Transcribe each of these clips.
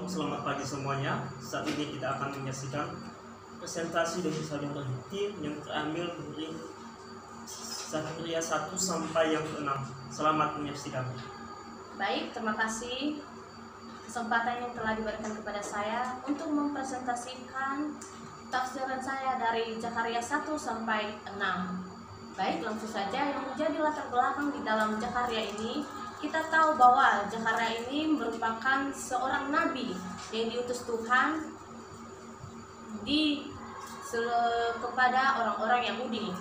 Selamat pagi semuanya. Saat ini kita akan menyaksikan presentasi dari saudara Hiti yang terambil dari Zakaria 1 sampai yang ke-6. Selamat menyaksikan. Baik, terima kasih kesempatan yang telah diberikan kepada saya untuk mempresentasikan tafsiran saya dari Zakaria 1 sampai 6. Baik, langsung saja yang menjadi latar belakang di dalam Zakaria ini, kita tahu bahwa Zakaria ini merupakan seorang nabi yang diutus Tuhan kepada orang-orang Yahudi.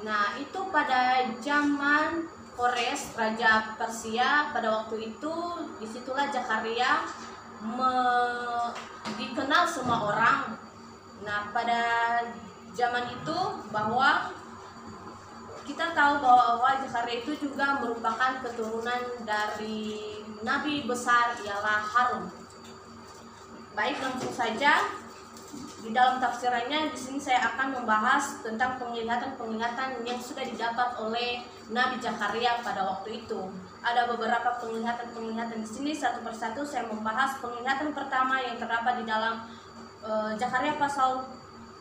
Nah, itu pada zaman Kores, Raja Persia, pada waktu itu disitulah Zakaria dikenal semua orang. Nah, pada zaman itu bahwa kita tahu bahwa Zakaria itu juga merupakan keturunan dari nabi besar ialah Harun. Baik, langsung saja di dalam tafsirannya di sini saya akan membahas tentang penglihatan-penglihatan yang sudah didapat oleh Nabi Zakaria pada waktu itu. Ada beberapa penglihatan-penglihatan di sini, satu persatu saya membahas. Penglihatan pertama yang terdapat di dalam Zakaria pasal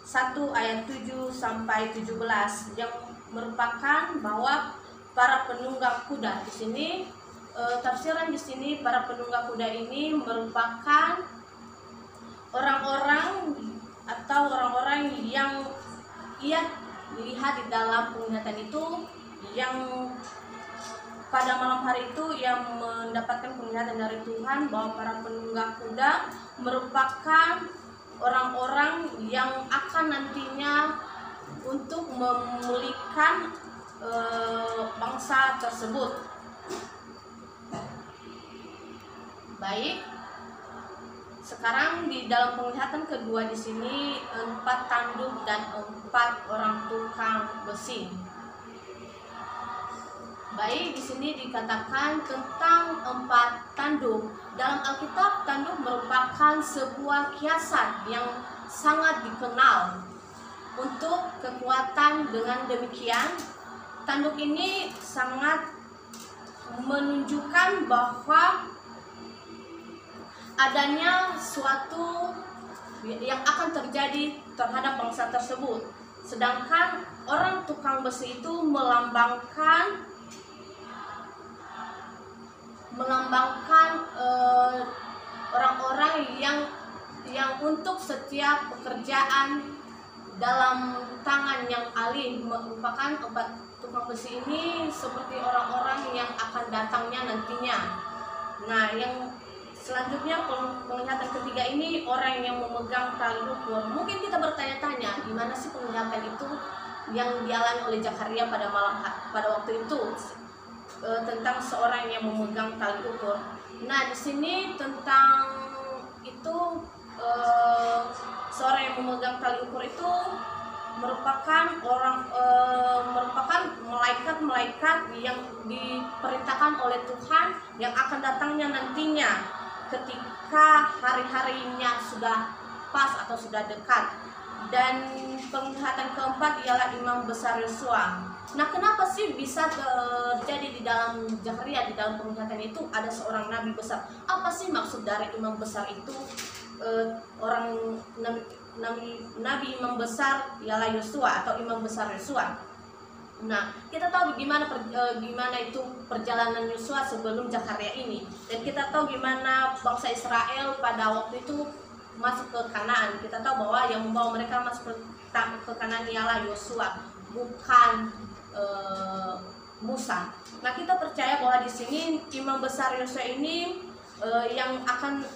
1 ayat 7 sampai 17 yang merupakan bahwa para penunggang kuda di sini, tafsiran di sini para penunggang kuda ini merupakan orang-orang atau orang-orang yang ia lihat di dalam penglihatan itu, yang pada malam hari itu yang mendapatkan penglihatan dari Tuhan bahwa para penunggang kuda merupakan orang-orang yang akan nantinya untuk memulihkan bangsa tersebut. Baik, sekarang di dalam penglihatan kedua di sini 4 tanduk dan 4 orang tukang besi. Baik, di sini dikatakan tentang 4 tanduk. Dalam Alkitab, tanduk merupakan sebuah kiasan yang sangat dikenal untuk kekuatan. Dengan demikian, tanduk ini sangat menunjukkan bahwa adanya suatu yang akan terjadi terhadap bangsa tersebut. Sedangkan orang tukang besi itu melambangkan orang-orang yang untuk setiap pekerjaan dalam tangan yang alim. Merupakan 4 tukang besi ini seperti orang-orang yang akan datangnya nantinya. Nah, yang selanjutnya penglihatan ketiga ini orang yang memegang tali ukur. Mungkin kita bertanya-tanya, gimana sih penglihatan itu yang dialami oleh Zakaria pada waktu itu, tentang seorang yang memegang tali ukur. Nah, di sini tentang itu, seorang yang memegang tali ukur itu merupakan malaikat-malaikat yang diperintahkan oleh Tuhan yang akan datangnya nantinya ketika hari-harinya sudah pas atau sudah dekat. Dan penglihatan keempat ialah imam besar Yosua. Nah, kenapa sih bisa terjadi di dalam Zakaria, di dalam penglihatan itu ada seorang nabi besar? Apa sih maksud dari imam besar itu? Orang nabi imam besar ialah Yosua atau imam besar Yosua. Nah, kita tahu gimana itu perjalanan Yosua sebelum Zakaria ini, dan kita tahu gimana bangsa Israel pada waktu itu masuk ke Kanaan. Kita tahu bahwa yang membawa mereka masuk ke Kanaan ialah Yosua, bukan Musa. Nah, kita percaya bahwa di sini imam besar Yosua ini yang akan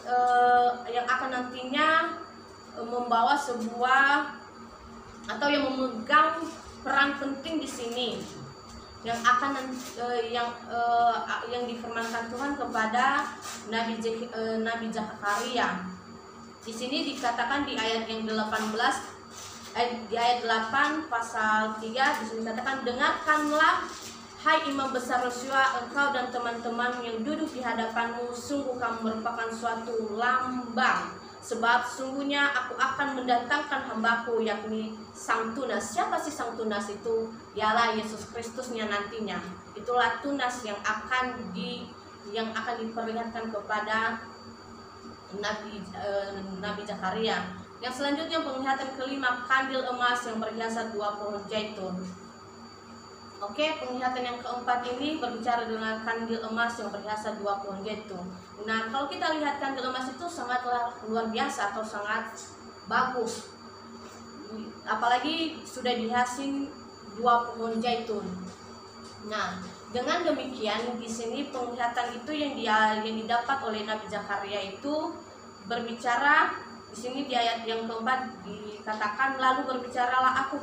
nantinya membawa sebuah atau yang memegang peran penting di sini, yang akan yang difirmankan Tuhan kepada Nabi Zakaria. Di sini dikatakan di ayat yang 18, di ayat 8 pasal 3, di sini dikatakan, dengarkanlah hai imam besar Yosua, engkau dan teman-teman yang duduk di hadapanmu, sungguh kamu merupakan suatu lambang. Sebab sungguhnya aku akan mendatangkan hambaku, yakni Sang Tunas. Siapa sih Sang Tunas itu? Ialah Yesus Kristusnya nantinya. Itulah tunas yang akan yang akan diperlihatkan kepada Nabi Zakaria. Yang selanjutnya penglihatan kelima, kandil emas yang berhiasan 2 pohon zaitun. Oke, penglihatan yang keempat ini berbicara dengan kandil emas yang berhiasan 2 pohon zaitun. Nah, kalau kita lihat kandil emas itu sangatlah luar biasa atau sangat bagus. Apalagi sudah dihiasi 2 pohon zaitun. Nah, dengan demikian di sini penglihatan itu yang didapat oleh Nabi Zakaria itu berbicara di sini di ayat yang keempat dikatakan, lalu berbicaralah aku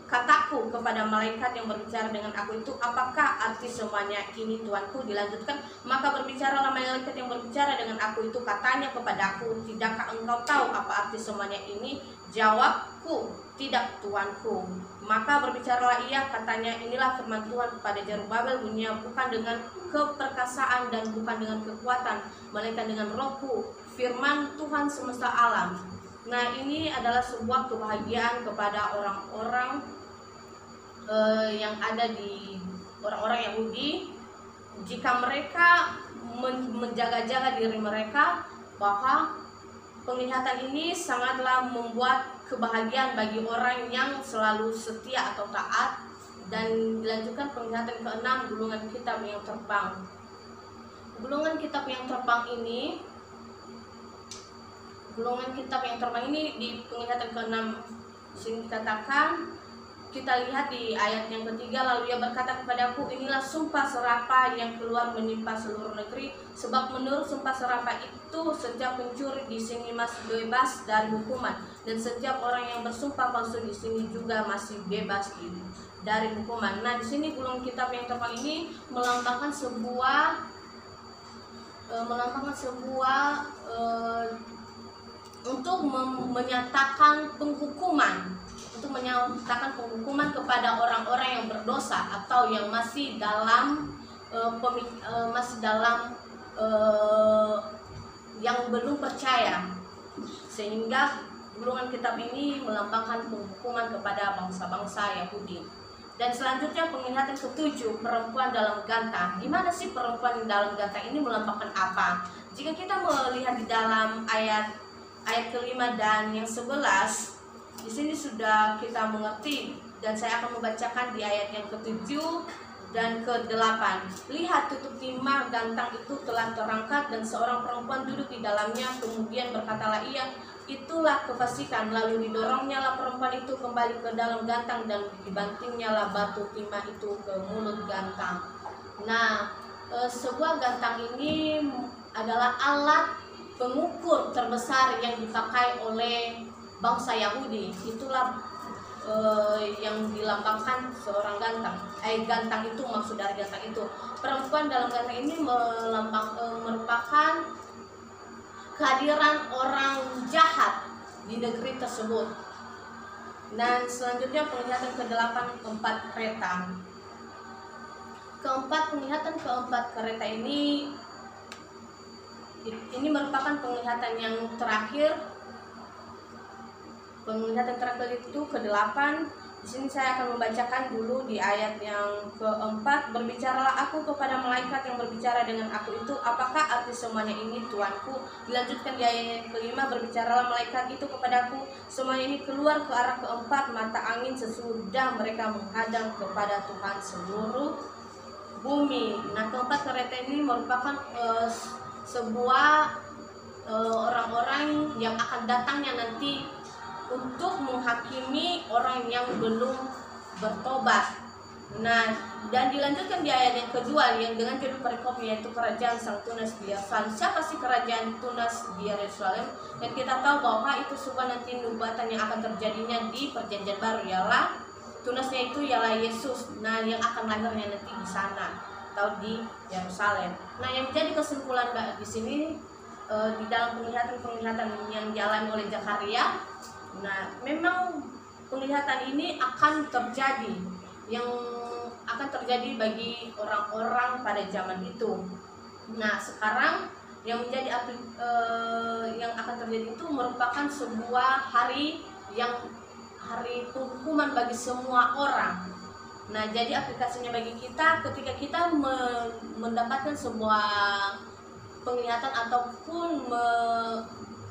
kataku kepada malaikat yang berbicara dengan aku itu, apakah arti semuanya ini Tuanku? Dilanjutkan, maka berbicaralah malaikat yang berbicara dengan aku itu, katanya kepadaku, tidakkah engkau tahu apa arti semuanya ini? Jawabku, tidak Tuanku. Maka berbicaralah ia, katanya, inilah firman Tuhan kepada Zerubabel, bunyinya bukan dengan keperkasaan dan bukan dengan kekuatan, melainkan dengan Rohku, firman Tuhan semesta alam. Nah, ini adalah sebuah kebahagiaan kepada orang-orang yang ada di orang-orang Yahudi, jika mereka menjaga-jaga diri mereka, bahwa penglihatan ini sangatlah membuat kebahagiaan bagi orang yang selalu setia atau taat. Dan dilanjutkan penglihatan keenam, gulungan kitab yang terbang. Gulungan kitab yang terbang ini di penglihatan keenam sini dikatakan, kita lihat di ayat yang ketiga, lalu ia berkata kepadaku, inilah sumpah serapah yang keluar menimpa seluruh negeri, sebab menurut sumpah serapah itu setiap pencuri di sini masih bebas dari hukuman, dan setiap orang yang bersumpah palsu di sini juga masih bebas dari hukuman. Nah, di sini gulungan kitab yang terbang ini melambangkan sebuah untuk menyatakan penghukuman kepada orang-orang yang berdosa atau yang masih dalam yang belum percaya, sehingga gulungan kitab ini melambangkan penghukuman kepada bangsa-bangsa Yahudi. Dan selanjutnya penglihatan ketujuh, perempuan dalam gantang. Gimana sih perempuan dalam gantang ini melambangkan apa? Jika kita melihat di dalam ayat kelima dan yang 11, di sini sudah kita mengerti, dan saya akan membacakan di ayat yang ketujuh dan ke-8. Lihat, tutup timah gantang itu telah terangkat dan seorang perempuan duduk di dalamnya. Kemudian berkatalah ia, itulah kefasikan. Lalu didorongnya lah perempuan itu kembali ke dalam gantang dan dibantingnya lah batu timah itu ke mulut gantang. Nah, sebuah gantang ini adalah alat pengukur terbesar yang dipakai oleh bangsa Yahudi. Itulah yang dilambangkan seorang gantang. Gantang itu, maksud dari gantang itu, perempuan dalam gantang ini merupakan kehadiran orang jahat di negeri tersebut. Dan selanjutnya penglihatan ke-8, 4 kereta. Penglihatan keempat kereta ini merupakan penglihatan yang terakhir. Penglihatan terakhir itu ke-8. Di sini saya akan membacakan dulu di ayat yang ke-4. Berbicaralah aku kepada malaikat yang berbicara dengan aku itu, apakah arti semuanya ini Tuanku? Dilanjutkan di ayat yang ke-5, berbicaralah malaikat itu kepadaku, semuanya ini keluar ke arah ke-4 mata angin sesudah mereka menghadap kepada Tuhan seluruh bumi. Nah, keempat kereta ini merupakan sebuah orang-orang yang akan datangnya nanti untuk menghakimi orang yang belum bertobat. Nah, dan dilanjutkan di ayat yang kedua yang dengan judul perikop, yaitu kerajaan sang tunas di Yerusalem. Siapa sih kerajaan tunas di Yerusalem? Dan kita tahu bahwa itu sebuah nanti nubuatan yang akan terjadinya di perjanjian baru, ialah tunasnya itu ialah Yesus. Nah, yang akan lahirnya nanti di sana atau di Yerusalem. Nah, yang menjadi kesimpulan di sini di dalam penglihatan yang dialami oleh Zakaria. Nah, memang penglihatan ini akan terjadi, yang akan terjadi bagi orang-orang pada zaman itu. Nah, sekarang yang menjadi yang akan terjadi itu merupakan sebuah hari penghukuman bagi semua orang. Nah, jadi aplikasinya bagi kita ketika kita mendapatkan sebuah penglihatan ataupun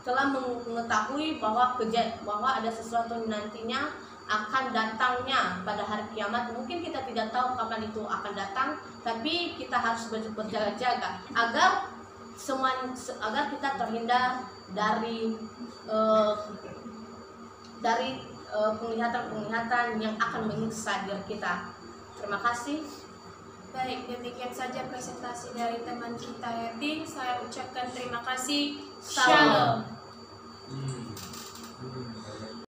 telah mengetahui bahwa ada sesuatu nantinya akan datangnya pada hari kiamat. Mungkin kita tidak tahu kapan itu akan datang, tapi kita harus berjaga-jaga agar kita terhindar dari penglihatan yang akan menyiksa diri kita. Terima kasih. Baik, demikian saja presentasi dari teman kita Hertin. Saya ucapkan terima kasih. Shalom.